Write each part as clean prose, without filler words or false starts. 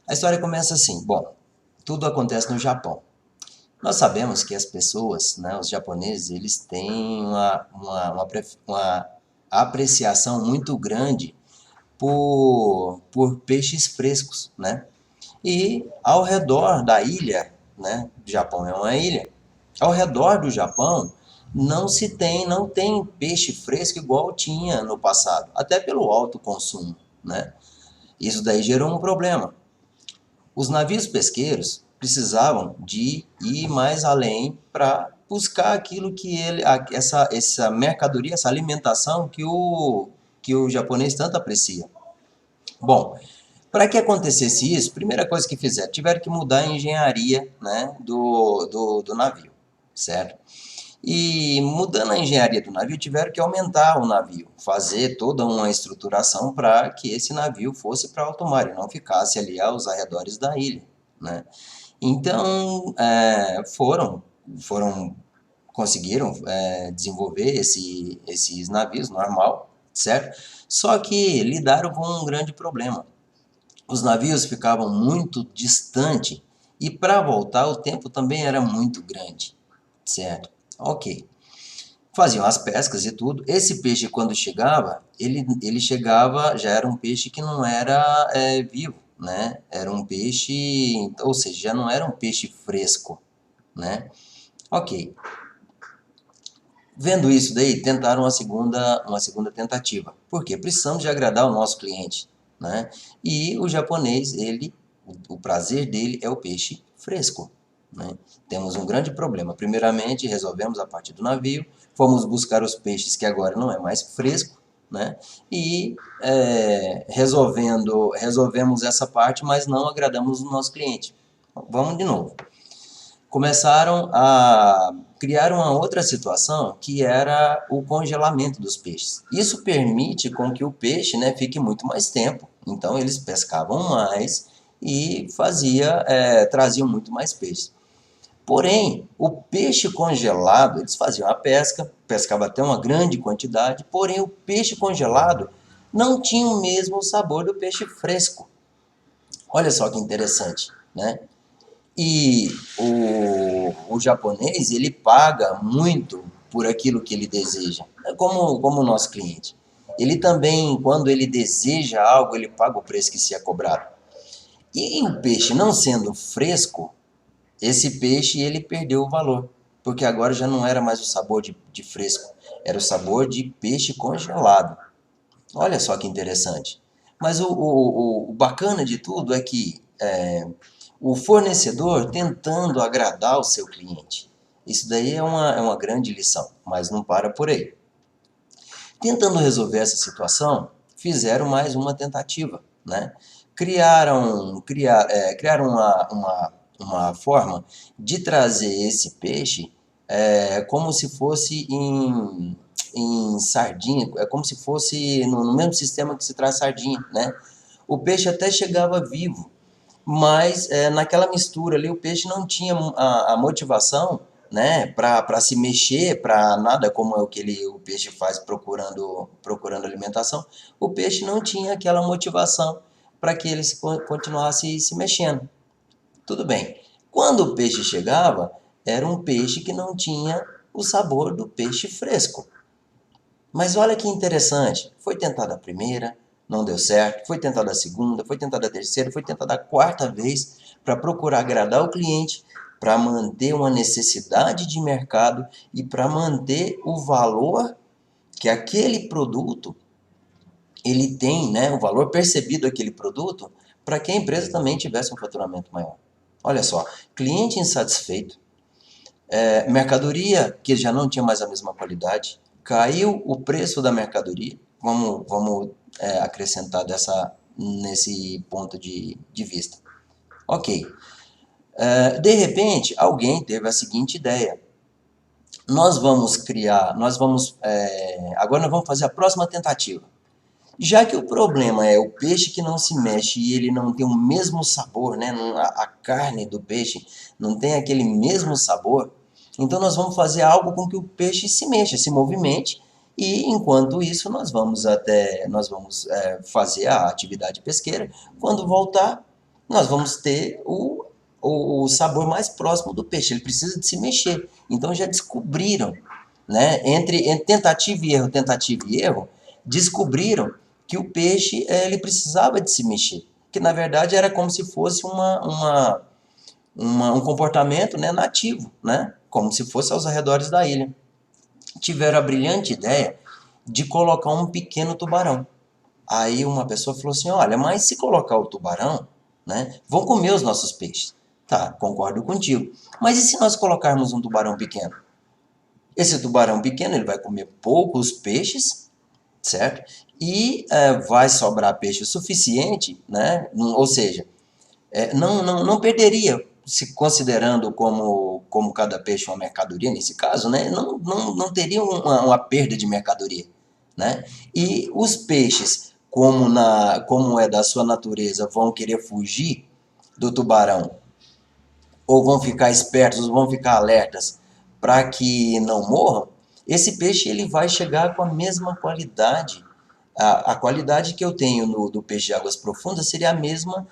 A história começa assim, bom, tudo acontece no Japão. Nós sabemos que as pessoas, né, os japoneses, eles têm uma apreciação muito grande por peixes frescos, né? E ao redor da ilha, né, o Japão é uma ilha, ao redor do Japão não tem peixe fresco igual tinha no passado, até pelo alto consumo, né? Isso daí gerou um problema. Os navios pesqueiros precisavam de ir mais além para buscar aquilo que essa mercadoria, essa alimentação que o japonês tanto aprecia. Bom, para que acontecesse isso, primeira coisa que fizeram, tiveram que mudar a engenharia, né, do navio, certo? E mudando a engenharia do navio, tiveram que aumentar o navio, fazer toda uma estruturação para que esse navio fosse para alto mar e não ficasse ali aos arredores da ilha, né? Então, foram conseguiram desenvolver esses navios normal, certo? Só que lidaram com um grande problema. Os navios ficavam muito distante e para voltar o tempo também era muito grande, certo? Ok. Faziam as pescas e tudo. Esse peixe, quando chegava, ele chegava, já era um peixe que não era vivo, né? Era um peixe, ou seja, já não era um peixe fresco, né? Ok. Vendo isso daí, tentaram uma segunda tentativa. Por quê? Precisamos de agradar o nosso cliente, né? E o japonês, o prazer dele é o peixe fresco, né? Temos um grande problema. Primeiramente, resolvemos a parte do navio, fomos buscar os peixes que agora não é mais fresco, né? E resolvemos essa parte, mas não agradamos o nosso cliente. Vamos de novo. Começaram a criar uma outra situação que era o congelamento dos peixes. Isso permite com que o peixe, né, fique muito mais tempo. Então eles pescavam mais e traziam muito mais peixes. Porém, o peixe congelado, eles faziam a pesca, pescavam até uma grande quantidade, porém o peixe congelado não tinha o mesmo sabor do peixe fresco. Olha só que interessante, né? E o japonês, ele paga muito por aquilo que ele deseja, como o nosso cliente. Ele também, quando ele deseja algo, ele paga o preço que se é cobrado. E o peixe não sendo fresco, esse peixe ele perdeu o valor, porque agora já não era mais o sabor de fresco, era o sabor de peixe congelado. Olha só que interessante. Mas o bacana de tudo é que o fornecedor tentando agradar o seu cliente. Isso daí é uma grande lição, mas não para por aí. Tentando resolver essa situação, fizeram mais uma tentativa, né? Criaram uma forma de trazer esse peixe como se fosse em sardinha, é como se fosse no mesmo sistema que se traz sardinha, né? O peixe até chegava vivo, mas naquela mistura ali o peixe não tinha a motivação, né, para se mexer, para nada como é o que o peixe faz procurando alimentação. O peixe não tinha aquela motivação para que ele continuasse se mexendo. Tudo bem. Quando o peixe chegava, era um peixe que não tinha o sabor do peixe fresco. Mas olha que interessante, foi tentada a primeira, não deu certo, foi tentada a segunda, foi tentada a terceira, foi tentada a quarta vez para procurar agradar o cliente, para manter uma necessidade de mercado e para manter o valor que aquele produto ele tem, né, o valor percebido daquele produto, para que a empresa também tivesse um faturamento maior. Olha só, cliente insatisfeito, mercadoria que já não tinha mais a mesma qualidade, caiu o preço da mercadoria, vamos acrescentar nesse ponto de vista. Ok. De repente, alguém teve a seguinte ideia. Agora nós vamos fazer a próxima tentativa. Já que o problema é o peixe que não se mexe e ele não tem o mesmo sabor, né? A carne do peixe não tem aquele mesmo sabor, então nós vamos fazer algo com que o peixe se mexa, se movimente, e enquanto isso nós vamos fazer a atividade pesqueira. Quando voltar, nós vamos ter o sabor mais próximo do peixe. Ele precisa de se mexer. Então já descobriram, né? Entre tentativa e erro, descobriram que o peixe ele precisava de se mexer. Que na verdade era como se fosse um comportamento, né, nativo, né? Como se fosse aos arredores da ilha. Tiveram a brilhante ideia de colocar um pequeno tubarão. Aí uma pessoa falou assim, olha, mas se colocar o tubarão, né, vão comer os nossos peixes. Tá, concordo contigo. Mas e se nós colocarmos um tubarão pequeno? Esse tubarão pequeno ele vai comer poucos peixes, certo? E vai sobrar peixe suficiente, né? Ou seja, não perderia, se considerando como cada peixe uma mercadoria nesse caso, né? Não teria uma perda de mercadoria, né? E os peixes, como é da sua natureza, vão querer fugir do tubarão, ou vão ficar espertos, ou vão ficar alertas para que não morram, esse peixe ele vai chegar com a mesma qualidade. A qualidade que eu tenho do peixe de águas profundas seria a mesma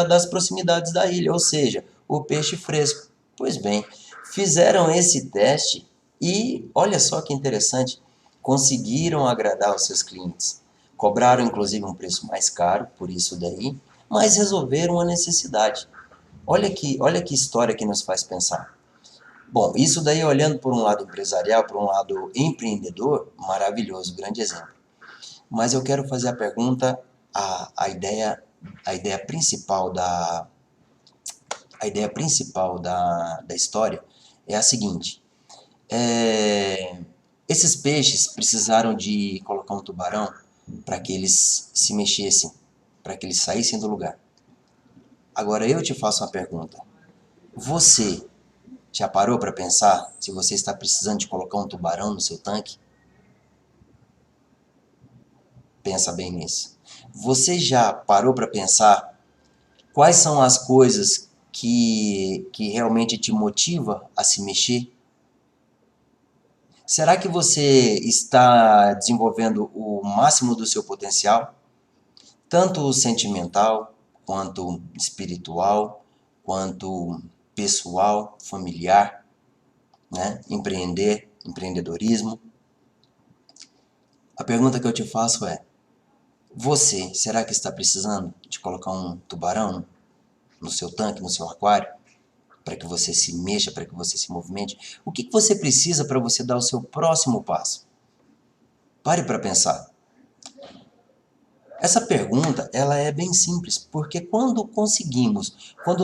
das proximidades da ilha, ou seja, o peixe fresco. Pois bem, fizeram esse teste e, olha só que interessante, conseguiram agradar os seus clientes. Cobraram inclusive um preço mais caro por isso daí, mas resolveram a necessidade. Olha que história que nos faz pensar. Bom, isso daí olhando por um lado empresarial, por um lado empreendedor, maravilhoso, grande exemplo. Mas eu quero fazer a pergunta, a ideia principal da história é a seguinte. Esses peixes precisaram de colocar um tubarão para que eles se mexessem, para que eles saíssem do lugar. Agora eu te faço uma pergunta. Você já parou para pensar se você está precisando de colocar um tubarão no seu tanque? Pensa bem nisso. Você já parou para pensar quais são as coisas que realmente te motiva a se mexer? Será que você está desenvolvendo o máximo do seu potencial? Tanto sentimental, quanto espiritual, quanto pessoal, familiar, né? Empreendedorismo. A pergunta que eu te faço é: você, será que está precisando de colocar um tubarão no seu tanque, no seu aquário? Para que você se mexa, para que você se movimente? O que você precisa para você dar o seu próximo passo? Pare para pensar. Essa pergunta, ela é bem simples, porque quando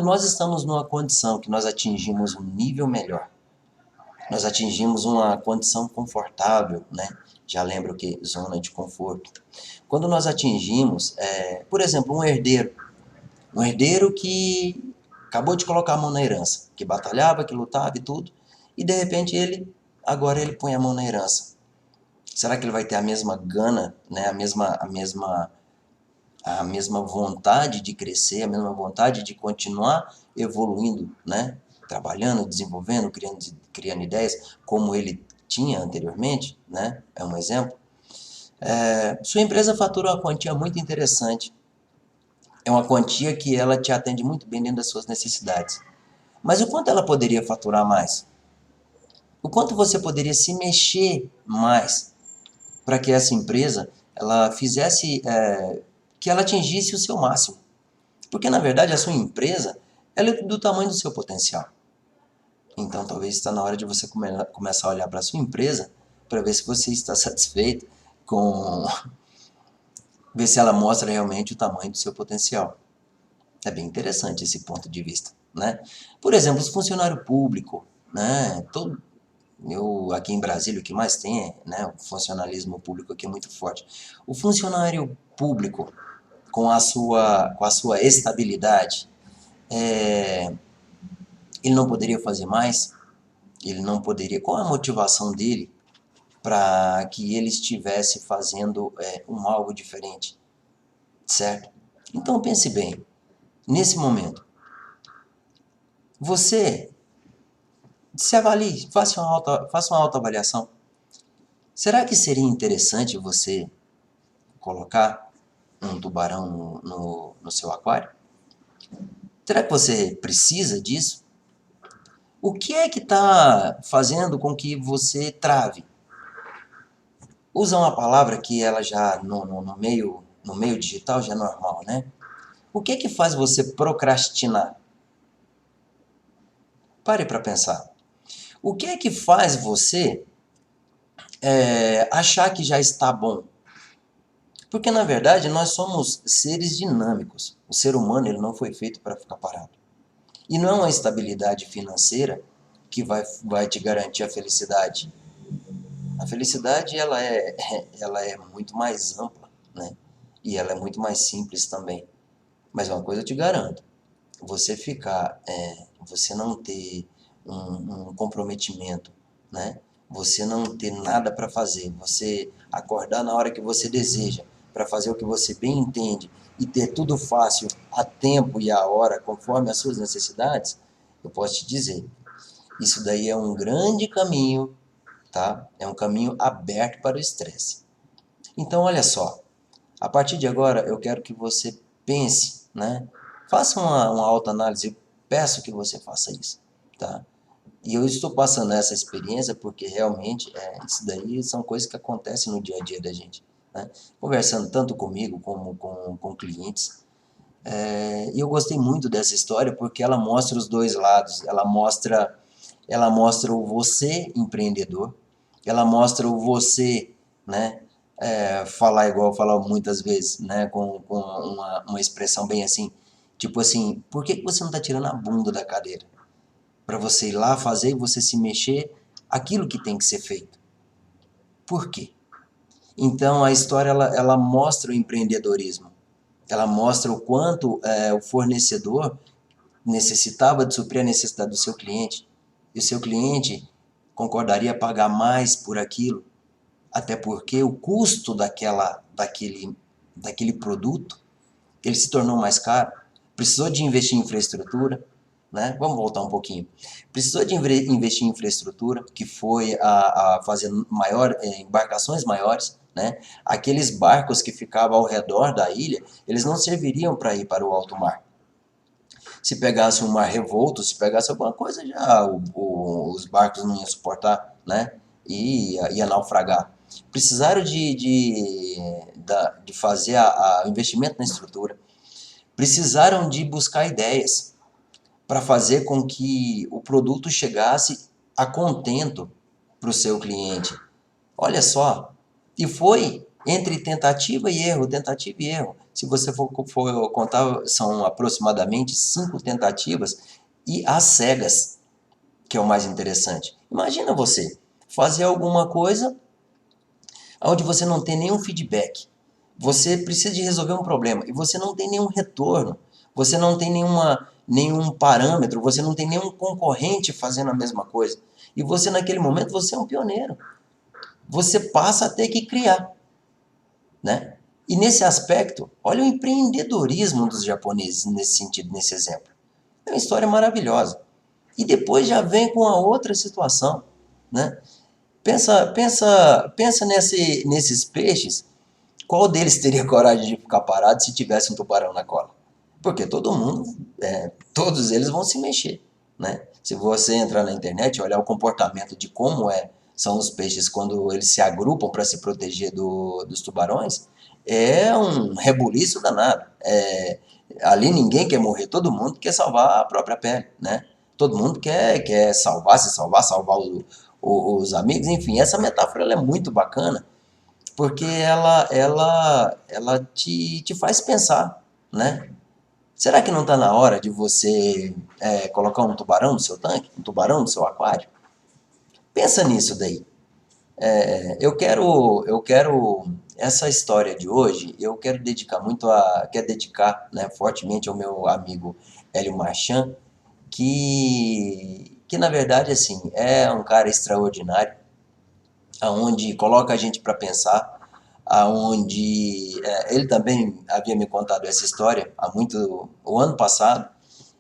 nós estamos numa condição que nós atingimos um nível melhor, nós atingimos uma condição confortável, né? Já lembro que zona de conforto. Quando nós atingimos, por exemplo, um herdeiro que acabou de colocar a mão na herança, que batalhava, que lutava e tudo, e de repente agora ele põe a mão na herança. Será que ele vai ter a mesma gana, né? A mesma vontade de crescer, a mesma vontade de continuar evoluindo, né? Trabalhando, desenvolvendo, criando ideias, como ele tinha anteriormente, né? É um exemplo. Sua empresa fatura uma quantia muito interessante. É uma quantia que ela te atende muito bem dentro das suas necessidades. Mas o quanto ela poderia faturar mais? O quanto você poderia se mexer mais para que essa empresa ela fizesse, que ela atingisse o seu máximo? Porque, na verdade, a sua empresa ela é do tamanho do seu potencial. Então, talvez está na hora de você começar a olhar para a sua empresa para ver se você está satisfeito com... ver se ela mostra realmente o tamanho do seu potencial. É bem interessante esse ponto de vista, né? Por exemplo, os funcionários públicos, né? Eu, aqui em Brasília, o que mais tem é, né, o funcionalismo público aqui é muito forte. O funcionário público, com a sua estabilidade, ele não poderia fazer mais? Ele não poderia. Qual a motivação dele para que ele estivesse fazendo algo diferente? Certo? Então pense bem. Nesse momento, você se avalie, faça uma autoavaliação. Será que seria interessante você colocar um tubarão no seu aquário? Será que você precisa disso? O que é que está fazendo com que você trave? Usa uma palavra que ela já no meio digital já é normal, né? O que é que faz você procrastinar? Pare para pensar. O que é que faz você achar que já está bom? Porque na verdade nós somos seres dinâmicos. O ser humano ele não foi feito para ficar parado. E não é uma estabilidade financeira que vai te garantir a felicidade. A felicidade ela é muito mais ampla, né? E ela é muito mais simples também. Mas uma coisa eu te garanto, você não ter um comprometimento, né? Você não ter nada para fazer, você acordar na hora que você deseja, para fazer o que você bem entende e ter tudo fácil, a tempo e a hora, conforme as suas necessidades, eu posso te dizer, isso daí é um grande caminho, tá? É um caminho aberto para o estresse. Então, olha só, a partir de agora eu quero que você pense, né? Faça uma autoanálise, eu peço que você faça isso, tá? E eu estou passando essa experiência porque realmente isso daí são coisas que acontecem no dia a dia da gente, né? Conversando tanto comigo como com clientes. E eu gostei muito dessa história porque ela mostra os dois lados. Ela mostra o você empreendedor, ela mostra o você, né? Falar igual eu falo muitas vezes, né? Com uma expressão bem assim, tipo assim, por que você não está tirando a bunda da cadeira? Para você ir lá fazer e você se mexer aquilo que tem que ser feito. Por quê? Então a história ela mostra o empreendedorismo. Ela mostra o quanto o fornecedor necessitava de suprir a necessidade do seu cliente. E o seu cliente concordaria pagar mais por aquilo, até porque o custo daquele produto ele se tornou mais caro. Precisou de investir em infraestrutura, né? Vamos voltar um pouquinho. Precisou de investir em infraestrutura, que foi a fazer embarcações maiores, né? Aqueles barcos que ficavam ao redor da ilha, eles não serviriam para ir para o alto mar. Se pegasse um mar revolto, se pegasse alguma coisa, já os barcos não iam suportar, né? E ia naufragar. Precisaram de fazer o investimento na estrutura. Precisaram de buscar ideias para fazer com que o produto chegasse a contento para o seu cliente. Olha só, e foi entre tentativa e erro, tentativa e erro. Se você for contar, são aproximadamente 5 tentativas e às cegas, que é o mais interessante. Imagina você fazer alguma coisa onde você não tem nenhum feedback. Você precisa de resolver um problema e você não tem nenhum retorno. Você não tem nenhum parâmetro, você não tem nenhum concorrente fazendo a mesma coisa. E você, naquele momento, você é um pioneiro. Você passa a ter que criar, né? E nesse aspecto, olha o empreendedorismo dos japoneses nesse sentido, nesse exemplo. É uma história maravilhosa. E depois já vem com a outra situação, né? Pensa nesses peixes, qual deles teria coragem de ficar parado se tivesse um tubarão na cola? Porque todos eles vão se mexer, né? Se você entrar na internet e olhar o comportamento de como são os peixes quando eles se agrupam para se proteger dos tubarões, é um rebuliço danado. Ali ninguém quer morrer, todo mundo quer salvar a própria pele, né? Todo mundo quer salvar os amigos, enfim, essa metáfora ela é muito bacana, porque ela te faz pensar, né? Será que não está na hora de você colocar um tubarão no seu tanque? Um tubarão no seu aquário? Pensa nisso daí. Eu quero essa história de hoje, eu quero dedicar, né, fortemente ao meu amigo Hélio Marchand, que na verdade assim, é um cara extraordinário, aonde coloca a gente para pensar, aonde ele também havia me contado essa história o ano passado,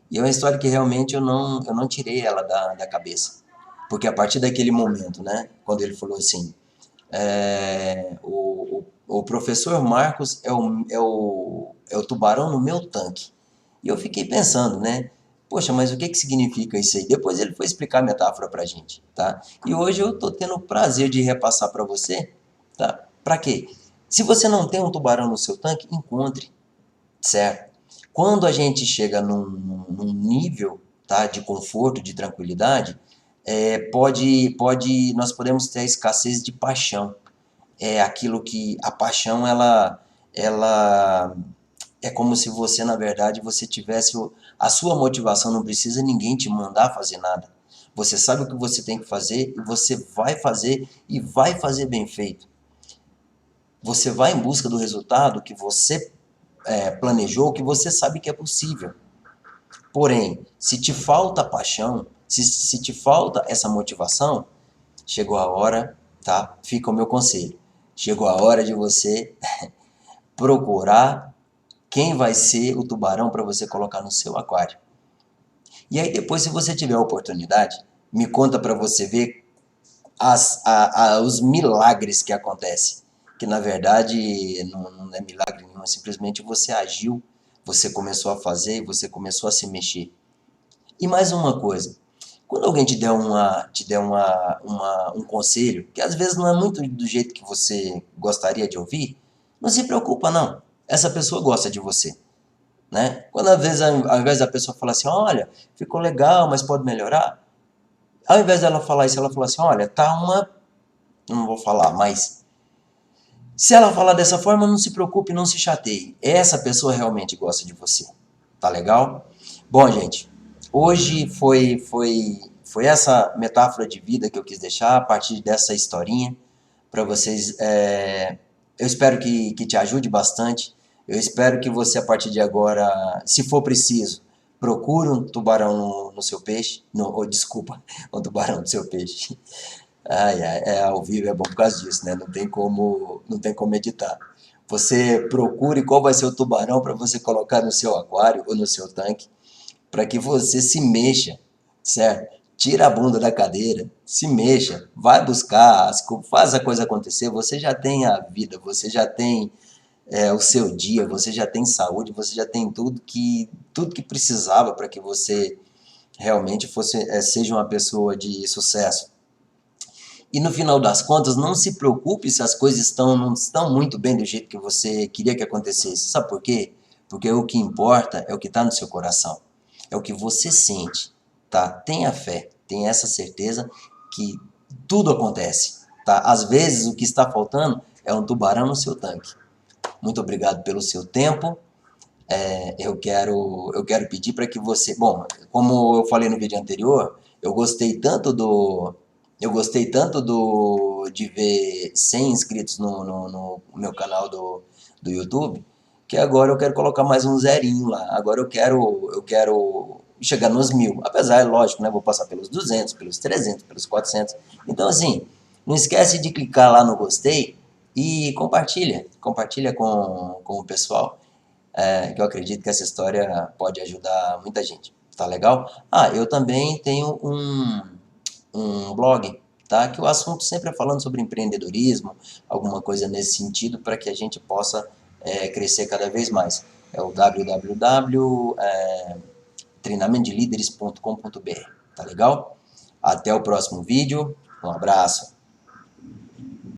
e é uma história que realmente eu não tirei ela da cabeça. Porque a partir daquele momento, né, quando ele falou assim, o professor Marcos é o tubarão no meu tanque. E eu fiquei pensando, né? Poxa, mas o que que significa isso aí? Depois ele foi explicar a metáfora pra gente, tá? E hoje eu tô tendo o prazer de repassar para você, tá? Pra quê? Se você não tem um tubarão no seu tanque, encontre, certo? Quando a gente chega num nível, tá, de conforto, de tranquilidade, nós podemos ter a escassez de paixão. É aquilo que a paixão ela é como se você, na verdade, você tivesse a sua motivação, não precisa ninguém te mandar fazer nada. Você sabe o que você tem que fazer e você vai fazer e vai fazer bem feito. Você vai em busca do resultado que você planejou, que você sabe que é possível. Porém, se te falta paixão, se te falta essa motivação, chegou a hora, tá? Fica o meu conselho. Chegou a hora de você procurar quem vai ser o tubarão para você colocar no seu aquário. E aí depois, se você tiver a oportunidade, me conta para você ver os milagres que acontecem. Que na verdade não é milagre nenhum, simplesmente você agiu, você começou a fazer, você começou a se mexer. E mais uma coisa, quando alguém te der um conselho, que às vezes não é muito do jeito que você gostaria de ouvir, não se preocupa não. Essa pessoa gosta de você, né? Quando às vezes, ao invés da pessoa falar assim, olha, ficou legal, mas pode melhorar, ao invés dela falar isso, ela fala assim, olha, tá uma... não vou falar, mas se ela falar dessa forma, não se preocupe, não se chateie. Essa pessoa realmente gosta de você. Tá legal? Bom, gente, hoje foi essa metáfora de vida que eu quis deixar a partir dessa historinha para vocês. Eu espero que te ajude bastante. Eu espero que você, a partir de agora, se for preciso, procure um tubarão no seu peixe. No, oh, desculpa, um tubarão no seu peixe. Ai, ai, ao vivo é bom por causa disso, né? Não tem como editar. Você procure qual vai ser o tubarão para você colocar no seu aquário ou no seu tanque, para que você se mexa, certo? Tira a bunda da cadeira, se mexa, vai buscar, faz a coisa acontecer. Você já tem a vida, você já tem o seu dia, você já tem saúde, você já tem tudo que precisava para que você realmente seja uma pessoa de sucesso. E no final das contas, não se preocupe se as coisas não estão muito bem do jeito que você queria que acontecesse. Sabe por quê? Porque o que importa é o que está no seu coração. É o que você sente, tá? Tenha fé, tenha essa certeza que tudo acontece, tá? Às vezes o que está faltando é um tubarão no seu tanque. Muito obrigado pelo seu tempo. Eu quero pedir para que você... Bom, como eu falei no vídeo anterior, eu gostei tanto de ver 100 inscritos no meu canal do YouTube, que agora eu quero colocar mais um zerinho lá. Agora eu quero chegar nos 1000. Apesar, lógico, né? Vou passar pelos 200, pelos 300, pelos 400. Então, assim, não esquece de clicar lá no gostei e compartilha com o pessoal, que eu acredito que essa história pode ajudar muita gente. Tá legal? Ah, eu também tenho um blog, tá? Que o assunto sempre é falando sobre empreendedorismo, alguma coisa nesse sentido, para que a gente possa crescer cada vez mais. É o www.treinamentodelíderes.com.br, tá legal? Até o próximo vídeo, um abraço.